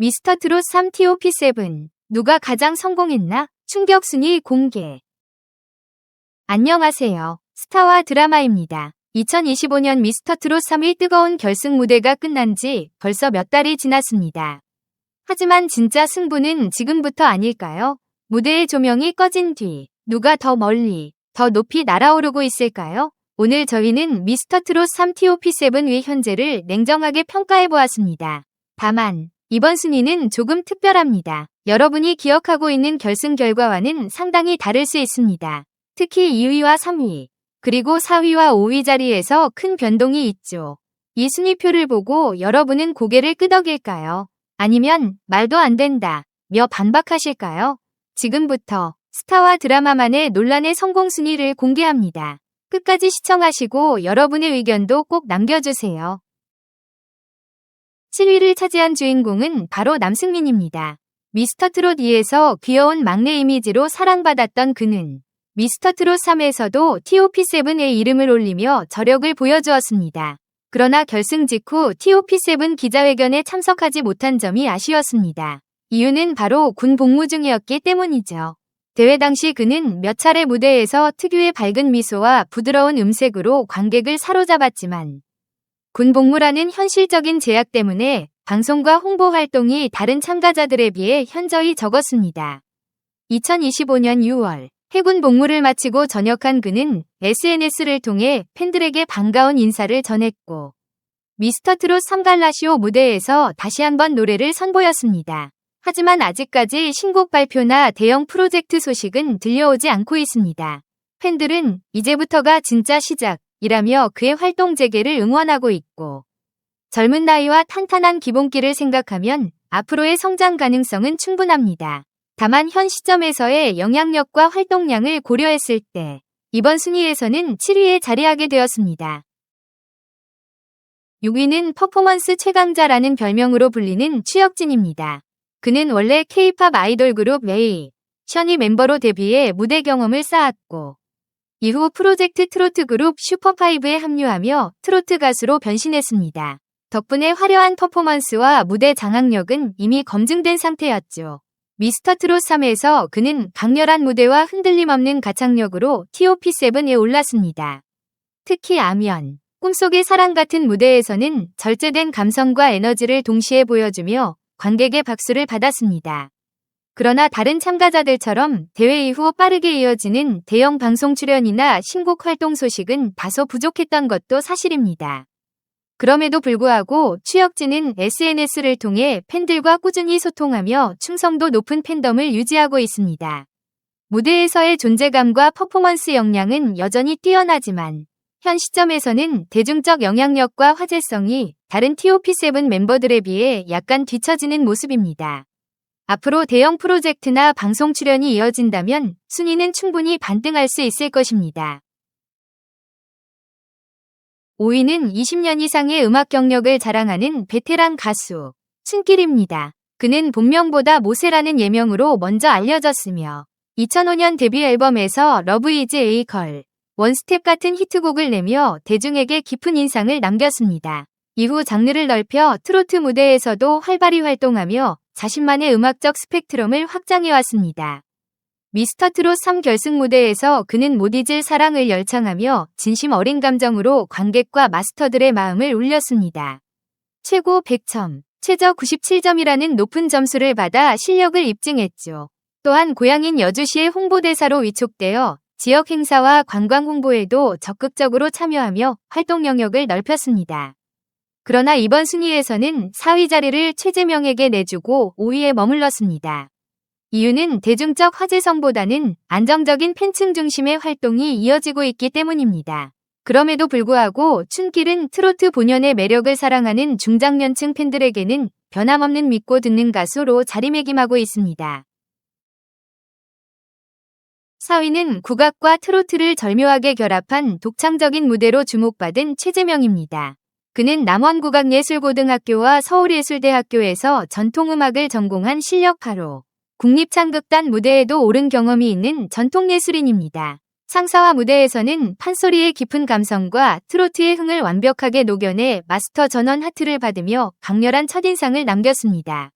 미스터트롯 3 TOP7 누가 가장 성공했나? 충격 순위 공개. 안녕하세요. 스타와 드라마입니다. 2025년 미스터트롯 3의 뜨거운 결승 무대가 끝난 지 벌써 몇 달이 지났습니다. 하지만 진짜 승부는 지금부터 아닐까요? 무대의 조명이 꺼진 뒤 누가 더 멀리, 더 높이 날아오르고 있을까요? 오늘 저희는 미스터트롯 3 TOP7의 현재를 냉정하게 평가해보았습니다. 다만 이번 순위는 조금 특별합니다. 여러분이 기억하고 있는 결승 결과와는 상당히 다를 수 있습니다. 특히 2위와 3위, 그리고 4위와 5위 자리에서 큰 변동이 있죠. 이 순위표를 보고 여러분은 고개를 끄덕일까요? 아니면 말도 안 된다, 며 반박하실까요? 지금부터 스타와 드라마만의 논란의 성공 순위를 공개합니다. 끝까지 시청하시고 여러분의 의견도 꼭 남겨주세요. 7위를 차지한 주인공은 바로 남승민입니다. 미스터트롯 2에서 귀여운 막내 이미지로 사랑받았던 그는 미스터트롯 3에서도 TOP7의 이름을 올리며 저력을 보여주었습니다. 그러나 결승 직후 TOP7 기자회견에 참석하지 못한 점이 아쉬웠습니다. 이유는 바로 군 복무 중이었기 때문이죠. 대회 당시 그는 몇 차례 무대에서 특유의 밝은 미소와 부드러운 음색으로 관객을 사로잡았지만 군 복무라는 현실적인 제약 때문에 방송과 홍보 활동이 다른 참가자들에 비해 현저히 적었습니다. 2025년 6월 해군 복무를 마치고 전역한 그는 SNS를 통해 팬들에게 반가운 인사를 전했고 미스터트롯 3갈라쇼 무대에서 다시 한번 노래를 선보였습니다. 하지만 아직까지 신곡 발표나 대형 프로젝트 소식은 들려오지 않고 있습니다. 팬들은 이제부터가 진짜 시작이라며 그의 활동 재개를 응원하고 있고 젊은 나이와 탄탄한 기본기를 생각하면 앞으로의 성장 가능성은 충분합니다. 다만 현 시점에서의 영향력과 활동량을 고려했을 때 이번 순위에서는 7위에 자리하게 되었습니다. 6위는 퍼포먼스 최강자라는 별명으로 불리는 추혁진입니다. 그는 원래 K-팝 아이돌 그룹 A, 션이 멤버로 데뷔해 무대 경험을 쌓았고 이후 프로젝트 트로트 그룹 슈퍼파이브에 합류하며 트로트 가수로 변신했습니다. 덕분에 화려한 퍼포먼스와 무대 장악력은 이미 검증된 상태였죠. 미스터트롯 3에서 그는 강렬한 무대와 흔들림 없는 가창력으로 TOP7에 올랐습니다. 특히 아면, 꿈속의 사랑 같은 무대에서는 절제된 감성과 에너지를 동시에 보여주며 관객의 박수를 받았습니다. 그러나 다른 참가자들처럼 대회 이후 빠르게 이어지는 대형 방송 출연이나 신곡 활동 소식은 다소 부족했던 것도 사실입니다. 그럼에도 불구하고 추혁진은 SNS를 통해 팬들과 꾸준히 소통하며 충성도 높은 팬덤을 유지하고 있습니다. 무대에서의 존재감과 퍼포먼스 역량은 여전히 뛰어나지만 현 시점에서는 대중적 영향력과 화제성이 다른 TOP7 멤버들에 비해 약간 뒤처지는 모습입니다. 앞으로 대형 프로젝트나 방송 출연이 이어진다면 순위는 충분히 반등할 수 있을 것입니다. 5위는 20년 이상의 음악 경력을 자랑하는 베테랑 가수 춘길입니다. 그는 본명보다 모세라는 예명으로 먼저 알려졌으며 2005년 데뷔 앨범에서 러브 이즈 에이 걸, 원스텝 같은 히트곡을 내며 대중에게 깊은 인상을 남겼습니다. 이후 장르를 넓혀 트로트 무대에서도 활발히 활동하며 자신만의 음악적 스펙트럼을 확장해왔습니다. 미스터트롯 3 결승 무대에서 그는 못 잊을 사랑을 열창하며 진심 어린 감정으로 관객과 마스터들의 마음을 울렸습니다. 최고 100점, 최저 97점이라는 높은 점수를 받아 실력을 입증했죠. 또한 고향인 여주시의 홍보대사로 위촉되어 지역 행사와 관광 홍보에도 적극적으로 참여하며 활동 영역을 넓혔습니다. 그러나 이번 순위에서는 4위 자리를 최재명에게 내주고 5위에 머물렀습니다. 이유는 대중적 화제성보다는 안정적인 팬층 중심의 활동이 이어지고 있기 때문입니다. 그럼에도 불구하고 춘길은 트로트 본연의 매력을 사랑하는 중장년층 팬들에게는 변함없는 믿고 듣는 가수로 자리매김하고 있습니다. 4위는 국악과 트로트를 절묘하게 결합한 독창적인 무대로 주목받은 최재명입니다. 그는 남원국악예술고등학교와 서울예술대학교에서 전통음악을 전공한 실력파로 국립창극단 무대에도 오른 경험이 있는 전통예술인입니다. 상사와 무대에서는 판소리의 깊은 감성과 트로트의 흥을 완벽하게 녹여내 마스터 전원 하트를 받으며 강렬한 첫인상을 남겼습니다.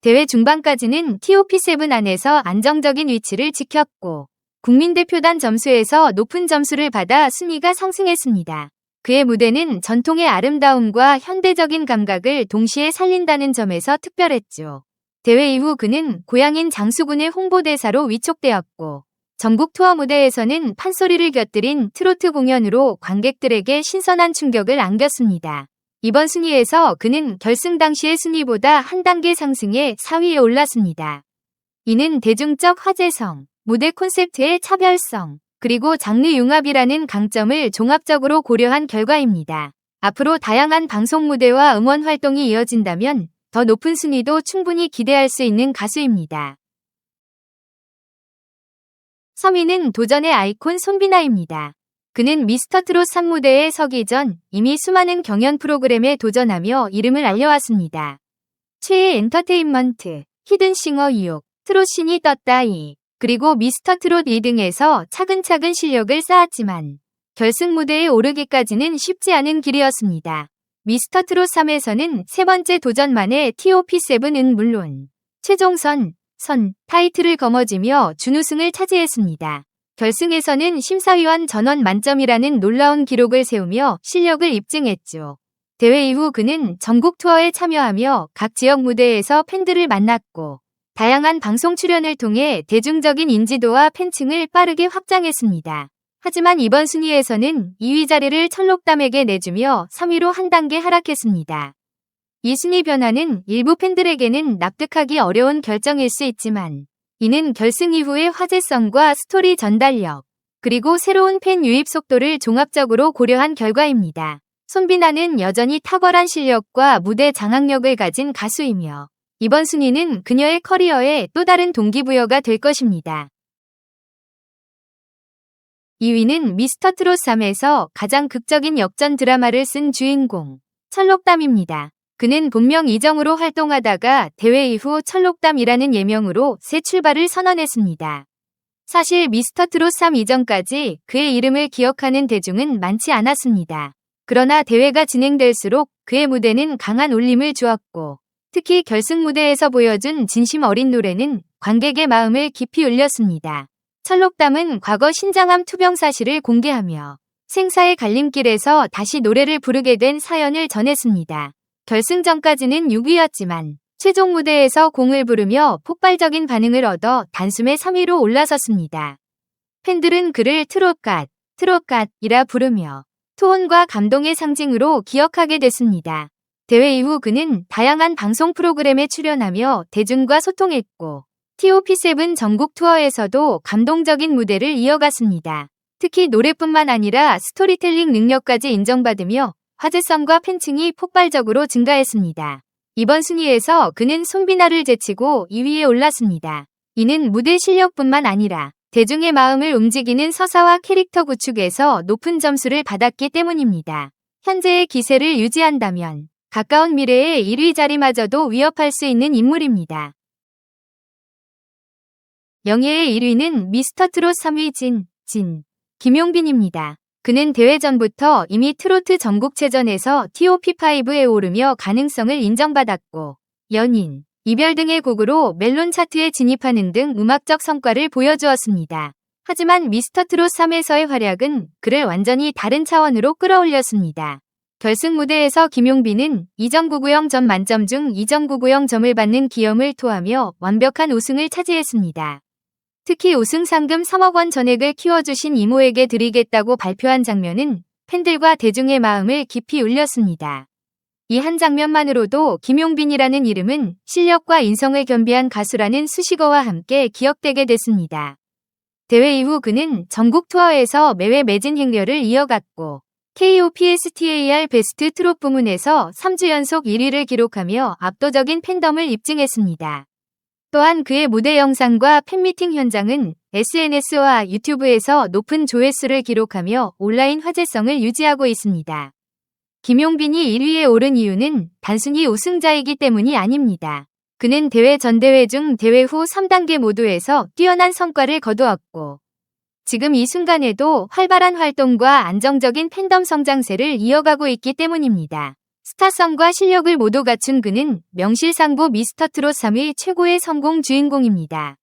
대회 중반까지는 TOP7 안에서 안정적인 위치를 지켰고 국민대표단 점수에서 높은 점수를 받아 순위가 상승했습니다. 그의 무대는 전통의 아름다움과 현대적인 감각을 동시에 살린다는 점에서 특별했죠. 대회 이후 그는 고향인 장수군의 홍보대사로 위촉되었고 전국 투어 무대에서는 판소리를 곁들인 트로트 공연으로 관객들에게 신선한 충격을 안겼습니다. 이번 순위에서 그는 결승 당시의 순위보다 한 단계 상승해 4위에 올랐습니다. 이는 대중적 화제성, 무대 콘셉트의 차별성, 그리고 장르 융합이라는 강점을 종합적으로 고려한 결과입니다. 앞으로 다양한 방송 무대와 음원 활동이 이어진다면 더 높은 순위도 충분히 기대할 수 있는 가수입니다. 3위는 도전의 아이콘 손비나입니다. 그는 미스터트롯 3무대에 서기 전 이미 수많은 경연 프로그램에 도전하며 이름을 알려왔습니다. 최애 엔터테인먼트, 히든싱어 유혹, 트롯신이 떴다이, 그리고 미스터트롯 2등에서 차근차근 실력을 쌓았지만 결승 무대에 오르기까지는 쉽지 않은 길이었습니다. 미스터트롯 3에서는 세 번째 도전만에 TOP7은 물론 최종선, 타이틀을 거머쥐며 준우승을 차지했습니다. 결승에서는 심사위원 전원 만점이라는 놀라운 기록을 세우며 실력을 입증했죠. 대회 이후 그는 전국 투어에 참여하며 각 지역 무대에서 팬들을 만났고 다양한 방송 출연을 통해 대중적인 인지도와 팬층을 빠르게 확장했습니다. 하지만 이번 순위에서는 2위 자리를 철록담에게 내주며 3위로 한 단계 하락했습니다. 이 순위 변화는 일부 팬들에게는 납득하기 어려운 결정일 수 있지만 이는 결승 이후의 화제성과 스토리 전달력, 그리고 새로운 팬 유입 속도를 종합적으로 고려한 결과입니다. 손비나는 여전히 탁월한 실력과 무대 장악력을 가진 가수이며 이번 순위는 그녀의 커리어에 또 다른 동기부여가 될 것입니다. 2위는 미스터트롯 3에서 가장 극적인 역전 드라마를 쓴 주인공, 철록담입니다. 그는 본명 이정으로 활동하다가 대회 이후 철록담이라는 예명으로 새 출발을 선언했습니다. 사실 미스터트롯 3 이전까지 그의 이름을 기억하는 대중은 많지 않았습니다. 그러나 대회가 진행될수록 그의 무대는 강한 울림을 주었고 특히 결승 무대에서 보여준 진심 어린 노래는 관객의 마음을 깊이 울렸습니다. 철록담은 과거 신장암 투병 사실을 공개하며 생사의 갈림길에서 다시 노래를 부르게 된 사연을 전했습니다. 결승전까지는 6위였지만 최종 무대에서 공을 부르며 폭발적인 반응을 얻어 단숨에 3위로 올라섰습니다. 팬들은 그를 트롯갓이라 부르며 투혼과 감동의 상징으로 기억하게 됐습니다. 대회 이후 그는 다양한 방송 프로그램에 출연하며 대중과 소통했고 TOP7 전국 투어에서도 감동적인 무대를 이어갔습니다. 특히 노래뿐만 아니라 스토리텔링 능력까지 인정받으며 화제성과 팬층이 폭발적으로 증가했습니다. 이번 순위에서 그는 손비나를 제치고 2위에 올랐습니다. 이는 무대 실력뿐만 아니라 대중의 마음을 움직이는 서사와 캐릭터 구축에서 높은 점수를 받았기 때문입니다. 현재의 기세를 유지한다면 가까운 미래의 1위 자리마저도 위협할 수 있는 인물입니다. 영예의 1위는 미스터트롯 3위 김용빈입니다. 그는 대회 전부터 이미 트로트 전국체전에서 TOP5에 오르며 가능성을 인정받았고 연인, 이별 등의 곡으로 멜론 차트에 진입하는 등 음악적 성과를 보여주었습니다. 하지만 미스터트롯 3에서의 활약은 그를 완전히 다른 차원으로 끌어올렸습니다. 결승 무대에서 김용빈은 2.990점 만점 중 2.990점을 받는 기염을 토하며 완벽한 우승을 차지했습니다. 특히 우승 상금 3억 원 전액을 키워주신 이모에게 드리겠다고 발표한 장면은 팬들과 대중의 마음을 깊이 울렸습니다. 이 한 장면만으로도 김용빈이라는 이름은 실력과 인성을 겸비한 가수라는 수식어와 함께 기억되게 됐습니다. 대회 이후 그는 전국 투어에서 매회 매진 행렬을 이어갔고 KOPSTAR 베스트 트롯 부문에서 3주 연속 1위를 기록하며 압도적인 팬덤을 입증했습니다. 또한 그의 무대 영상과 팬미팅 현장은 SNS와 유튜브에서 높은 조회수를 기록하며 온라인 화제성을 유지하고 있습니다. 김용빈이 1위에 오른 이유는 단순히 우승자이기 때문이 아닙니다. 그는 대회 전 대회 중 대회 후 3단계 모두에서 뛰어난 성과를 거두었고 지금 이 순간에도 활발한 활동과 안정적인 팬덤 성장세를 이어가고 있기 때문입니다. 스타성과 실력을 모두 갖춘 그는 명실상부 미스터트롯 3의 최고의 성공 주인공입니다.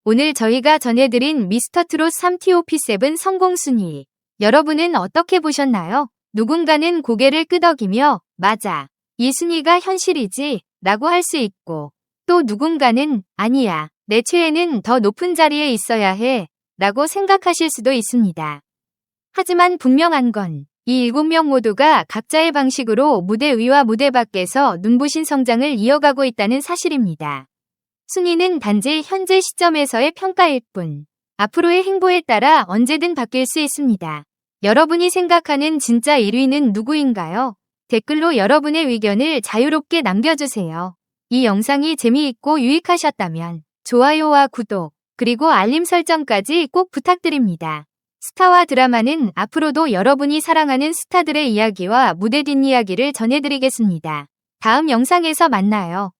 오늘 저희가 전해드린 미스터트롯 3 TOP7 성공 순위. 여러분은 어떻게 보셨나요? 누군가는 고개를 끄덕이며 맞아, 이 순위가 현실이지 라고 할 수 있고, 또 누군가는 아니야, 내 최애는 더 높은 자리에 있어야 해 라고 생각하실 수도 있습니다. 하지만 분명한 건 이 7명 모두가 각자의 방식으로 무대 위와 무대 밖에서 눈부신 성장을 이어가고 있다는 사실입니다. 순위는 단지 현재 시점에서의 평가일 뿐, 앞으로의 행보에 따라 언제든 바뀔 수 있습니다. 여러분이 생각하는 진짜 1위는 누구인가요? 댓글로 여러분의 의견을 자유롭게 남겨주세요. 이 영상이 재미있고 유익하셨다면 좋아요와 구독, 그리고 알림 설정까지 꼭 부탁드립니다. 스타와 드라마는 앞으로도 여러분이 사랑하는 스타들의 이야기와 무대 뒷이야기를 전해드리겠습니다. 다음 영상에서 만나요.